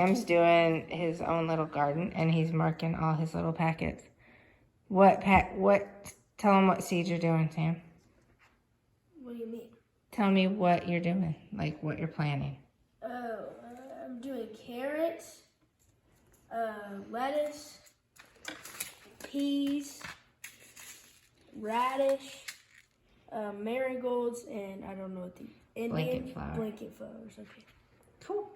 Sam's doing his own little garden and he's marking all his little packets. Tell him what seeds you're doing, Sam. What do you mean? Tell me what you're doing, like what you're planting. Oh, I'm doing carrots, lettuce, peas, radish, marigolds, and I don't know what the Blanket flower. Blanket flowers. Okay. Cool.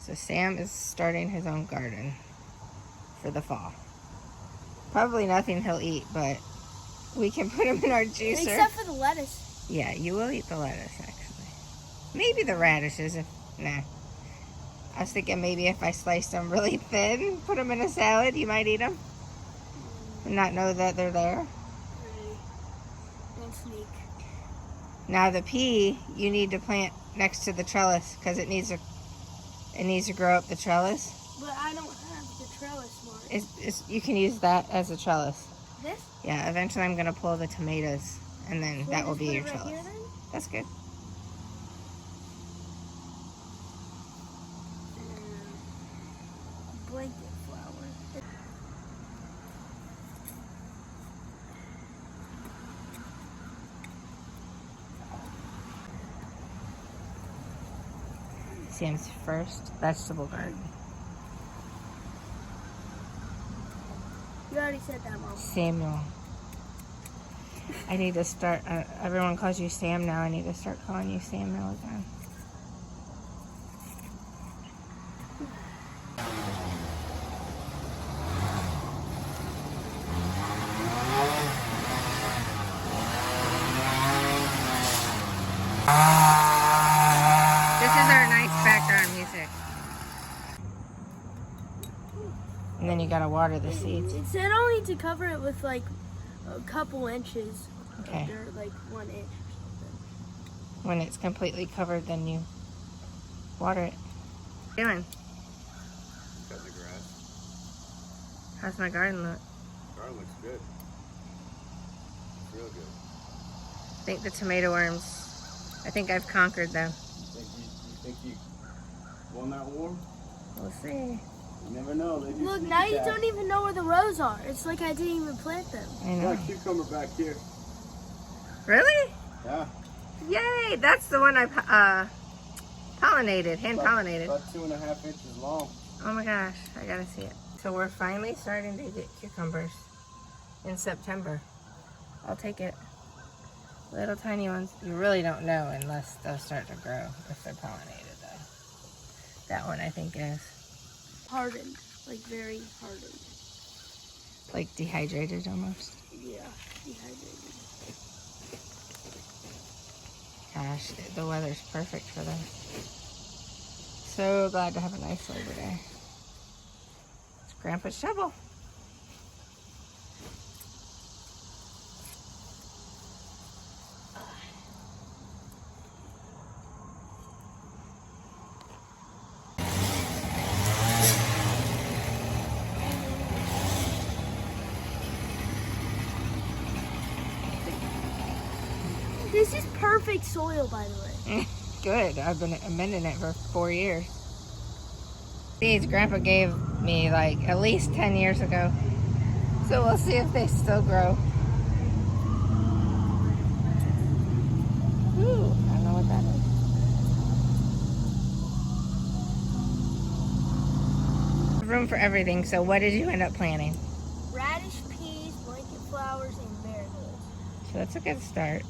So Sam is starting his own garden for the fall. Probably nothing he'll eat, but we can put him in our juicer. Except for the lettuce. Yeah, you will eat the lettuce, actually. Maybe the radishes. Nah. I was thinking maybe if I sliced them really thin, put them in a salad, you might eat them. And not know that they're there. Don't sneak. Now the pea, you need to plant next to the trellis because it needs to grow up the trellis. But I don't have the trellis mark. You can use that as a trellis. This? Yeah, eventually I'm going to pull the tomatoes and then that will be your right trellis. Here, then? That's good. Blanket flower. Sam's first vegetable garden. You already said that, Mom. Samuel. I need to start, everyone calls you Sam now. I need to start calling you Samuel again. This is our nice background music. And then you gotta water the seeds. It said only to cover it with like a couple inches. Okay. Or like 1 inch or something. When it's completely covered, then you water it. What are you doing? Cutting the grass. How's my garden look? Garden looks good. It's real good. I think the tomato worms, I think I've conquered them. You think you won that war? We'll see. You never know. They do Look, sneak now you attack. don't even know where the rows are. It's like I didn't even plant them. I Got know. a cucumber back here. Really? Yeah. Yay! That's the one I pollinated, hand pollinated. About 2.5 inches long. Oh my gosh, I gotta see it. So we're finally starting to get cucumbers in September. I'll take it. Little tiny ones. You really don't know unless they'll start to grow if they're pollinated though. That one I think is. Hardened. Like very hardened. Like dehydrated almost. Yeah, dehydrated. Gosh, the weather's perfect for them. So glad to have a nice Labor Day. It's Grandpa's shovel. This is perfect soil, by the way. Good. I've been amending it for 4 years. These Grandpa gave me like at least 10 years ago. So we'll see if they still grow. Ooh, I don't know what that is. Room for everything. So what did you end up planting? Radish, peas, blanket flowers, and marigolds. So that's a good start.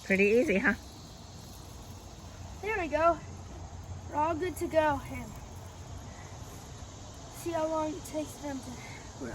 Pretty easy, huh? There we go. We're all good to go. And see how long it takes them to grow.